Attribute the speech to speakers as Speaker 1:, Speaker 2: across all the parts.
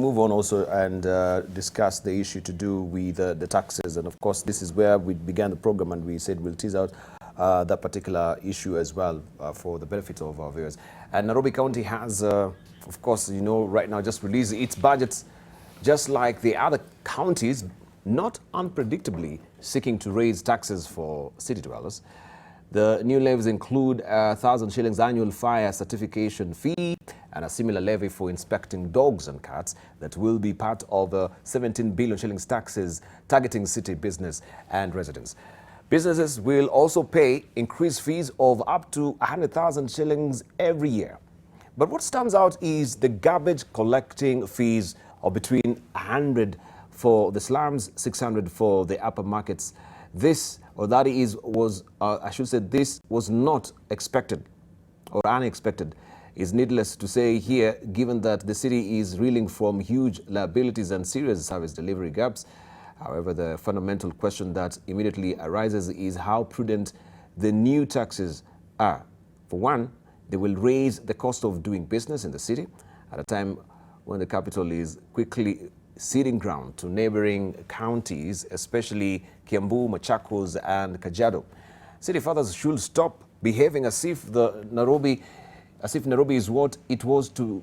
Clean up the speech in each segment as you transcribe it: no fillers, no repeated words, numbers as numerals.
Speaker 1: move on also and discuss the issue to do with the taxes. And of course, this is where we began the program and we said we'll tease out that particular issue as well for the benefit of our viewers. And Nairobi County has, of course, you know, right now just released its budgets, just like the other counties, not unpredictably seeking to raise taxes for city dwellers. The new levies include 1,000 shillings annual fire certification fee and a similar levy for inspecting dogs and cats that will be part of 17 billion shillings taxes targeting city business and residents. Businesses will also pay increased fees of up to 100,000 shillings every year. But what stands out is the garbage collecting fees of between 100 for the slums, 600 for the upper markets. This was not expected or unexpected. Is needless to say here, given that the city is reeling from huge liabilities and serious service delivery gaps. However, the fundamental question that immediately arises is how prudent the new taxes are. For one, they will raise the cost of doing business in the city at a time when the capital is quickly ceding ground to neighboring counties, especially Kiambu, Machakos, and Kajiado. City fathers should stop behaving as if Nairobi is what it was to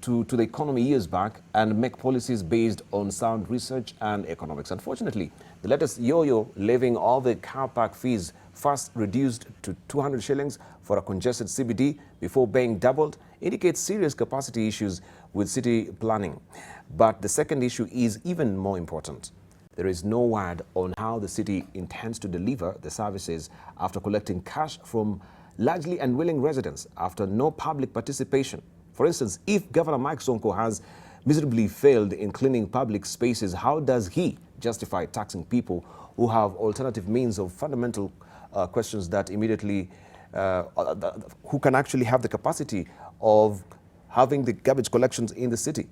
Speaker 1: the economy years back and make policies based on sound research and economics. Unfortunately, the latest yo-yo levying all the car park fees, first reduced to 200 shillings for a congested CBD before being doubled, indicates serious capacity issues with city planning. But the second issue is even more important. There is no word on how the city intends to deliver the services after collecting cash from largely unwilling residents after no public participation. For instance, if Governor Mike Sonko has miserably failed in cleaning public spaces, how does he justify taxing people who have alternative means of fundamental questions that immediately, who can actually have the capacity of having the garbage collections in the city?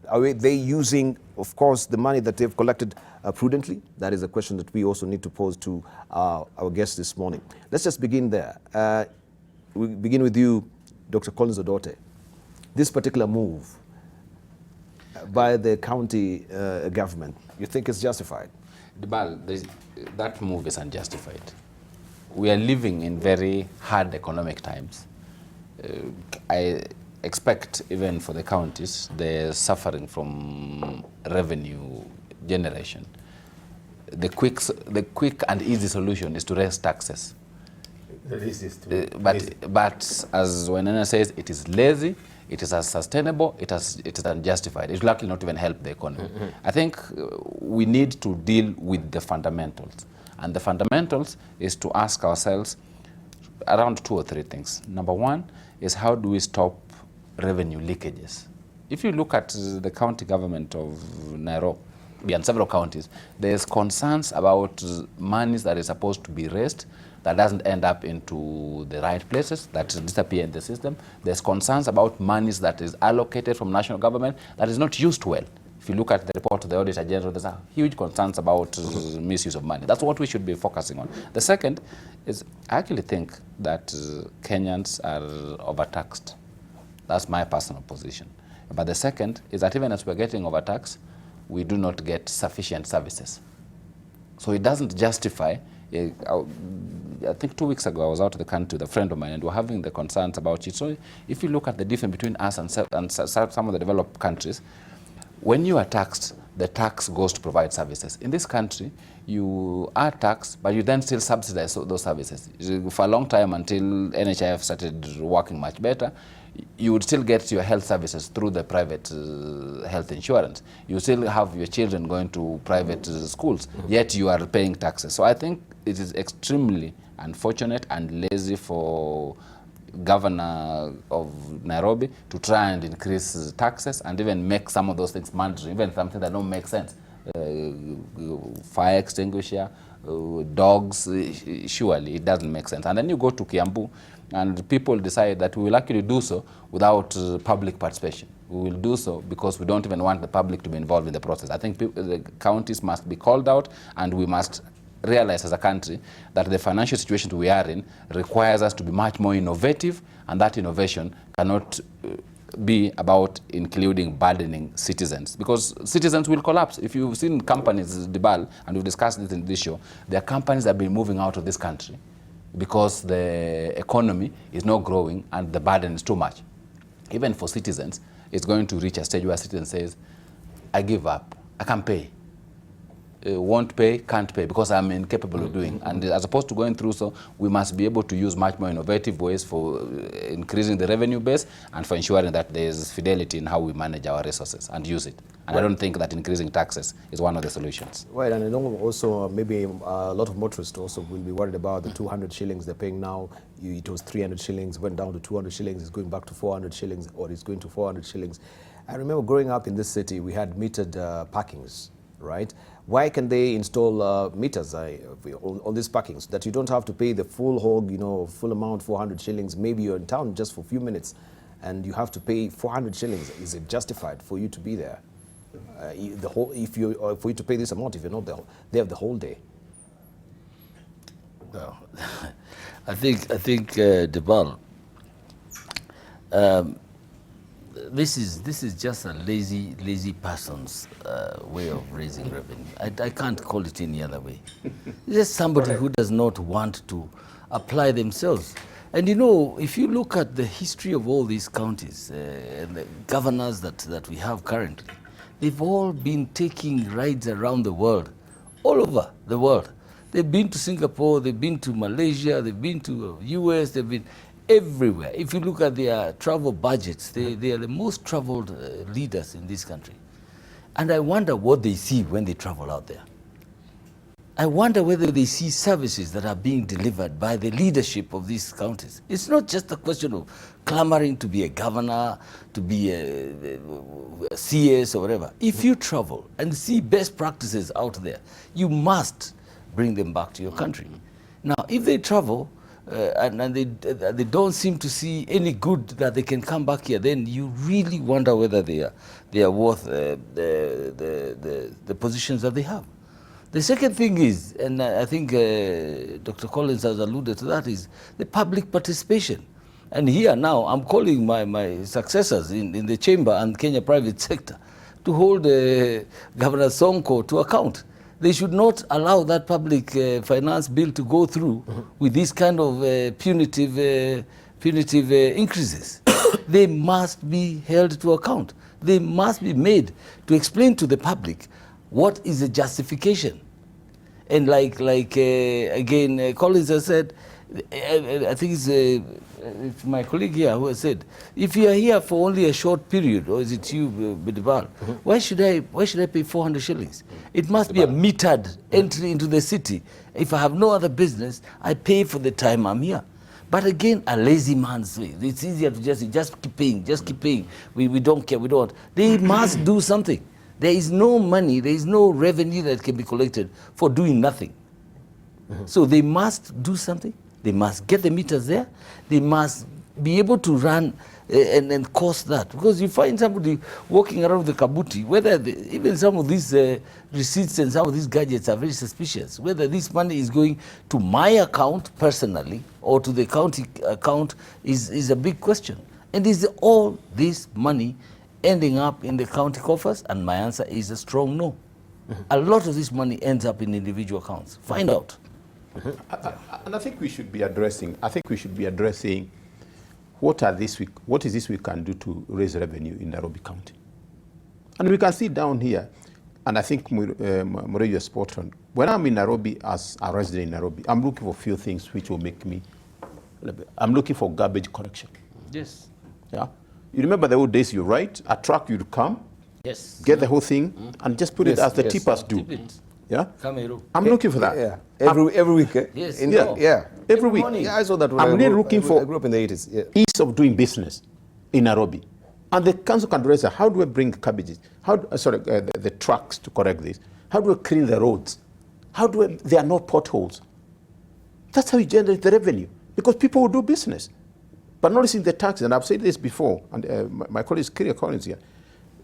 Speaker 1: Are they using, of course, the money that they've collected prudently? That is a question that we also need to pose to our guests this morning. Let's just begin there. We begin with you, Dr. Collins Odote. This particular move by the county government, you think is justified?
Speaker 2: That move is unjustified. We are living in very hard economic times. I expect even for the counties, they're suffering from revenue generation. The quick and easy solution is to raise taxes. But as Wenena says, it is lazy, it is unsustainable, it is unjustified. It will likely not even help the economy. I think we need to deal with the fundamentals. And the fundamentals is to ask ourselves around 2 or 3 things. Number one is, how do we stop revenue leakages? If you look at the county government of Nairobi and several counties, there's concerns about monies that is supposed to be raised that doesn't end up into the right places, that disappear in the system. There's concerns about monies that is allocated from national government that is not used well. If you look at the report of the Auditor General, there's a huge concerns about misuse of money. That's what we should be focusing on. The second is, I actually think that Kenyans are overtaxed. That's my personal position. But the second is that even as we're getting overtaxed, we do not get sufficient services. So it doesn't justify. I think 2 weeks ago, I was out of the country with a friend of mine, and we're having the concerns about it. So if you look at the difference between us and some of the developed countries, when you are taxed, the tax goes to provide services. In this country, you are taxed, but you then still subsidize those services. For a long time, until NHIF started working much better, you would still get your health services through the private health insurance. You still have your children going to private schools, yet you are paying taxes. So I think it is extremely unfortunate and lazy for Governor of Nairobi to try and increase taxes and even make some of those things mandatory, even something that don't make sense. Fire extinguisher, dogs, surely it doesn't make sense. And then you go to Kiambu and people decide that we will actually do so without public participation. We will do so because we don't even want the public to be involved in the process. I think the counties must be called out, and we must realize as a country that the financial situation we are in requires us to be much more innovative, and that innovation cannot be about including burdening citizens, because citizens will collapse. If you've seen companies, Dibal, and we've discussed this in this show, there are companies that have been moving out of this country because the economy is not growing and the burden is too much. Even for citizens, it's going to reach a stage where a citizen says, I give up, I can't pay. Won't pay, can't pay, because I'm incapable of doing. And as opposed to going through, so we must be able to use much more innovative ways for increasing the revenue base and for ensuring that there's fidelity in how we manage our resources and use it. And I don't think that increasing taxes is one of the solutions.
Speaker 1: Right, and I know also maybe a lot of motorists also will be worried about the 200 shillings they're paying now. It was 300 shillings, went down to 200 shillings, it's going back to 400 shillings, or it's going to 400 shillings. I remember growing up in this city, we had metered parkings, right? Why can they install meters on these parkings that you don't have to pay the full hog, full amount, 400 shillings? Maybe you're in town just for a few minutes and you have to pay 400 shillings. Is it justified for you to be there? For you to pay this amount if you're not there the whole day?
Speaker 3: Well, I think Debal, this is just a lazy person's way of raising revenue. I can't call it any other way. It's just somebody who does not want to apply themselves. And if you look at the history of all these counties and the governors that we have currently, they've all been taking rides around the world, all over the world. They've been to Singapore, they've been to Malaysia, they've been to US, they've been everywhere. If you look at their travel budgets, they are the most traveled leaders in this country. And I wonder what they see when they travel out there. I wonder whether they see services that are being delivered by the leadership of these counties. It's not just a question of clamoring to be a governor, to be a CS or whatever. If you travel and see best practices out there, you must bring them back to your country. Now, if they travel and they don't seem to see any good that they can come back here, then you really wonder whether they are worth the positions that they have. The second thing is, and I think Dr. Collins has alluded to that, is the public participation. And here now, I'm calling my successors in the chamber and Kenya private sector to hold Governor Sonko to account. They should not allow that public finance bill to go through with this kind of punitive increases. They must be held to account. They must be made to explain to the public what is the justification. And again, Collins has said, I think it's my colleague here who has said, if you are here for only a short period, or is it you, Bidibal, why should I pay 400 shillings? It must be a metered entry into the city. If I have no other business, I pay for the time I'm here. But again, a lazy man's way. It's easier to just keep paying, We don't care, we don't. They must do something. There is no money, there is no revenue that can be collected for doing nothing. So they must do something. They must get the meters there. They must be able to run and cost that. Because you find somebody walking around with the kabuti, whether even some of these receipts and some of these gadgets are very suspicious. Whether this money is going to my account personally or to the county account is a big question. And is all this money ending up in the county coffers? And my answer is a strong no. A lot of this money ends up in individual accounts. Find out.
Speaker 4: And I think we should be addressing what is this we can do to raise revenue in Nairobi County. And we can see down here, and I think Murejo is spot on. When I'm in Nairobi as a resident in Nairobi, I'm looking for a few things which will make me, I'm looking for garbage collection.
Speaker 3: Yes.
Speaker 4: Yeah. You remember the old days, you write, a truck you'd come,
Speaker 3: yes,
Speaker 4: get the whole thing, and just put it as the tippers do. Yeah? I'm looking for that.
Speaker 1: Yeah. Every week.
Speaker 3: Yes.
Speaker 4: Every week.
Speaker 1: Yeah, I saw that when
Speaker 4: I'm really looking for
Speaker 1: I grew up in the 80s. Yeah.
Speaker 4: ease of doing business in Nairobi. And the council can raise, how do we bring cabbages? The trucks to correct this? How do we clean the roads? There are no potholes. That's how you generate the revenue. Because people will do business. But not raising the taxes, and I've said this before, and my colleague Kyria Collins here,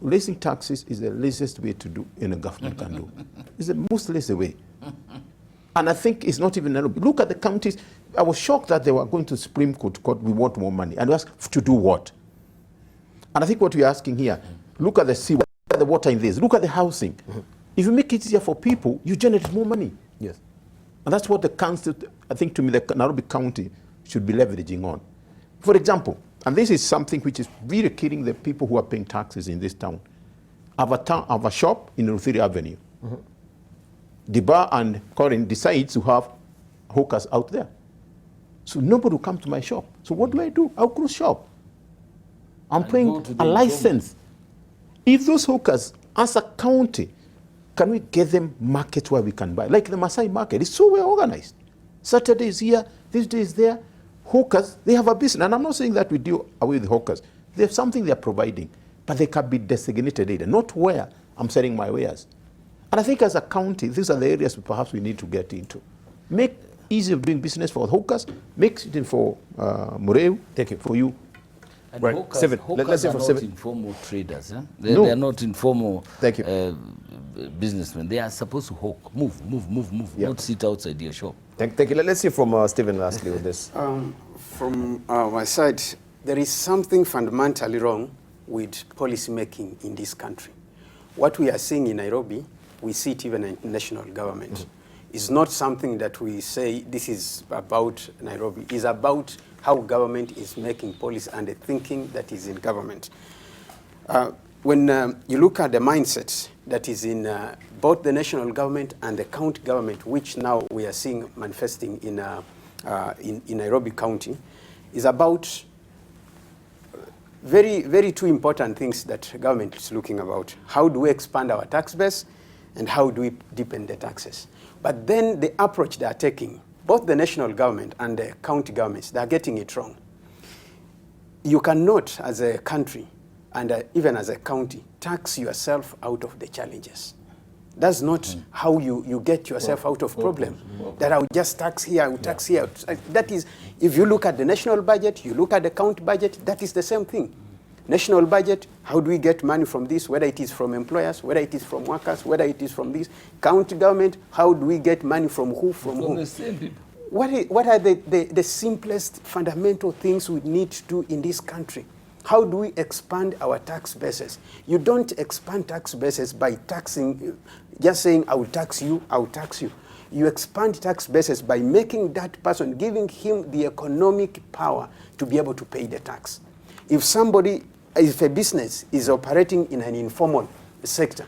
Speaker 4: raising taxes is the laziest way to do in a government can do. It's the most lazy way. And I think it's not even Nairobi. Look at the counties. I was shocked that they were going to Supreme Court, we want more money. And we asked to do what? And I think what we're asking here, look at the sea, look at the water in this, look at the housing. If you make it easier for people, you generate more money.
Speaker 1: Yes.
Speaker 4: And that's what the council, I think to me, the Nairobi County should be leveraging on. For example, and this is something which is really killing the people who are paying taxes in this town. I have a shop in Ruthiri Avenue. Diba and Corin decides to have hawkers out there. So nobody will come to my shop. So what do? I'll close shop. I'm paying a license. If those hawkers, as a county, can we get them markets where we can buy? Like the Maasai market, it's so well organized. Saturday is here, this day is there. Hawkers, they have a business. And I'm not saying that we deal away with hawkers. They have something they're providing, but they can be designated area, not where I'm selling my wares. And I think as a county, these are the areas perhaps we need to get into. Make easy of doing business for hawkers, make it for Mureu,
Speaker 1: Thank you.
Speaker 4: For you.
Speaker 3: And
Speaker 1: Right.
Speaker 3: hawkers,
Speaker 1: Seven.
Speaker 3: hawkers
Speaker 1: Let's say
Speaker 3: are
Speaker 1: for
Speaker 3: not
Speaker 1: seven.
Speaker 3: informal traders.
Speaker 4: No.
Speaker 3: They are not informal
Speaker 1: Thank you.
Speaker 3: businessmen. They are supposed to hawk, move,
Speaker 1: Yeah.
Speaker 3: not sit outside your shop.
Speaker 1: Thank you. Let's hear from Stephen lastly with this.
Speaker 5: From my side, there is something fundamentally wrong with policy making in this country. What we are seeing in Nairobi, we see it even in national government. It's not something that we say this is about Nairobi. It's about how government is making policy and the thinking that is in government. When you look at the mindset that is in both the national government and the county government, which now we are seeing manifesting in Nairobi County, is about very two important things that government is looking about. How do we expand our tax base and how do we deepen the taxes? But then the approach they are taking, both the national government and the county governments, they are getting it wrong. You cannot, as a country, and even as a county, tax yourself out of the challenges. That's not how you get yourself out of problems. That I will just tax here, I will tax here. That is, if you look at the national budget, you look at the county budget, that is the same thing. National budget, how do we get money from this, whether it is from employers, whether it is from workers, whether it is from this. County government, how do we get money from who, from whom?
Speaker 3: the same people.
Speaker 5: What are the simplest fundamental things we need to do in this country? How do we expand our tax bases? You don't expand tax bases by taxing, just saying, I will tax you, I will tax you. You expand tax bases by making that person, giving him the economic power to be able to pay the tax. If a business is operating in an informal sector,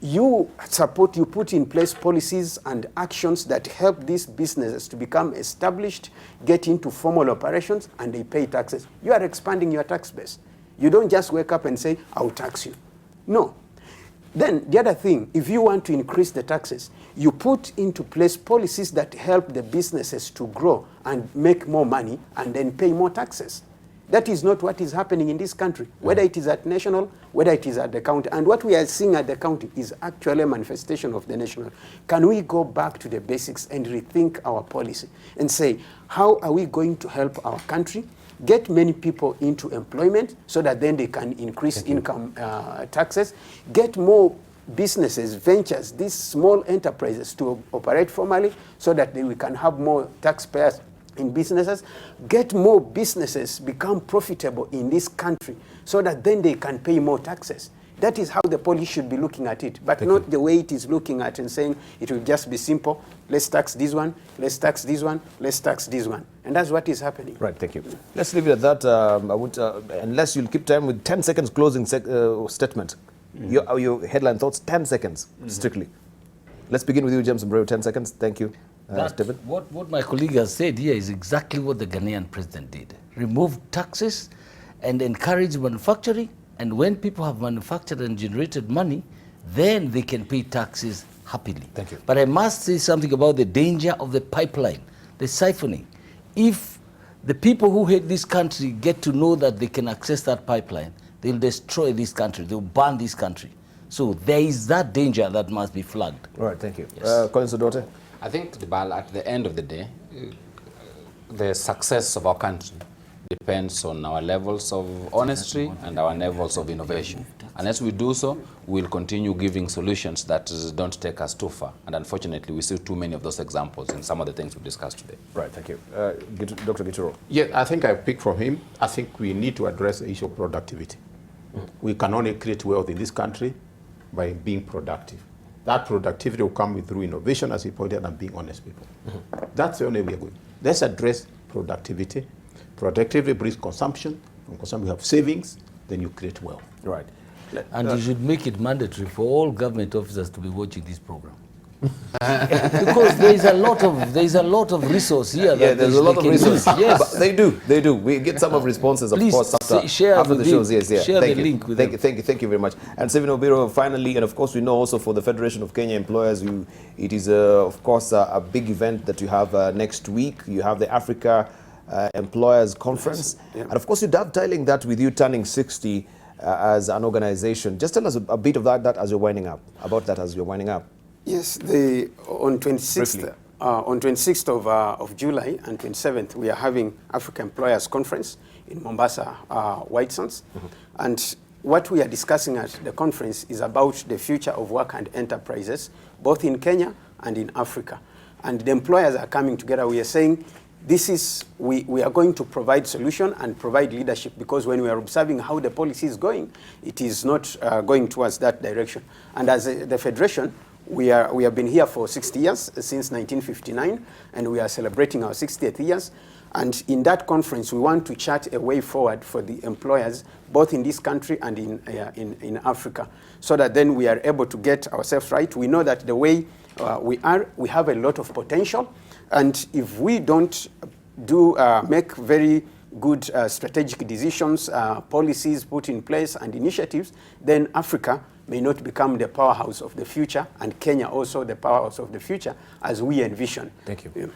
Speaker 5: you put in place policies and actions that help these businesses to become established, get into formal operations, and they pay taxes. You are expanding your tax base. You don't just wake up and say, I'll tax you. No. Then the other thing, if you want to increase the taxes, you put into place policies that help the businesses to grow and make more money and then pay more taxes. That is not what is happening in this country, whether it is at national, whether it is at the county. And what we are seeing at the county is actually a manifestation of the national. Can we go back to the basics and rethink our policy and say, how are we going to help our country get many people into employment so that then they can increase income taxes, get more businesses, ventures, these small enterprises to operate formally so that we can have more taxpayers in businesses, get more businesses become profitable in this country so that then they can pay more taxes. That is how the policy should be looking at it, but not the way it is looking at and saying it will just be simple, let's tax this one, let's tax this one, let's tax this one. And that's what is happening.
Speaker 1: Right, thank you. Let's leave it at that. I would, unless you'll keep time with 10 seconds closing statement. Your headline thoughts, 10 seconds, strictly. Let's begin with you, James Mbreu, 10 seconds. Thank you. Stephen?
Speaker 3: What my colleague has said here is exactly what the Ghanaian president did. Remove taxes and encourage manufacturing, and when people have manufactured and generated money, then they can pay taxes happily.
Speaker 1: Thank you.
Speaker 3: But I must say something about the danger of the pipeline, the siphoning. If the people who hate this country get to know that they can access that pipeline, they'll destroy this country, they'll burn this country. So there is that danger that must be flagged.
Speaker 1: All right, thank you.
Speaker 3: Yes.
Speaker 1: Collins Odote?
Speaker 2: I think at the end of the day, the success of our country depends on our levels of honesty and our levels of innovation. Unless we do so, we'll continue giving solutions that don't take us too far. And unfortunately, we see too many of those examples in some of the things we discussed today.
Speaker 1: Right, thank you. Dr. Gituro?
Speaker 4: Yeah, I think I pick from him. I think we need to address the issue of productivity. We can only create wealth in this country by being productive. That productivity will come through innovation, as he pointed out, and being honest people. That's the only way we're going. Let's address productivity. Productivity brings consumption. From consumption, you have savings, then you create wealth.
Speaker 1: Right.
Speaker 3: And you should make it mandatory for all government officers to be watching this program. Because there is a lot of resource here.
Speaker 1: Yeah, there's a lot of resources.
Speaker 3: Yes,
Speaker 1: But they do. We get some of responses, of
Speaker 3: Please
Speaker 1: course, after,
Speaker 3: share
Speaker 1: after
Speaker 3: the
Speaker 1: the shows.
Speaker 3: link.
Speaker 1: Yes, yeah.
Speaker 3: Share
Speaker 1: Thank
Speaker 3: the
Speaker 1: you.
Speaker 3: link with
Speaker 1: Thank you very much. And Stephen Obiro, finally, and of course, we know also for the Federation of Kenya Employers, it is, of course, a big event that you have next week. You have the Africa Employers Conference.
Speaker 5: Yeah.
Speaker 1: And of course, you're dovetailing that with you turning 60 as an organization. Just tell us a bit of that as you're winding up,
Speaker 5: Yes, on 26th of July and 27th, we are having Africa Employers Conference in Mombasa, White Sands. And what we are discussing at the conference is about the future of work and enterprises, both in Kenya and in Africa. And the employers are coming together. We are saying, we are going to provide solution and provide leadership, because when we are observing how the policy is going, it is not going towards that direction. And as the Federation, we have been here for 60 years, since 1959, and we are celebrating our 60th years. And in that conference, we want to chart a way forward for the employers, both in this country and in Africa, so that then we are able to get ourselves right. We know that the way we have a lot of potential, and if we don't make very good strategic decisions, policies put in place, and initiatives, then Africa may not become the powerhouse of the future, and Kenya also the powerhouse of the future as we envision.
Speaker 1: Thank you.
Speaker 5: Yeah.
Speaker 1: Right.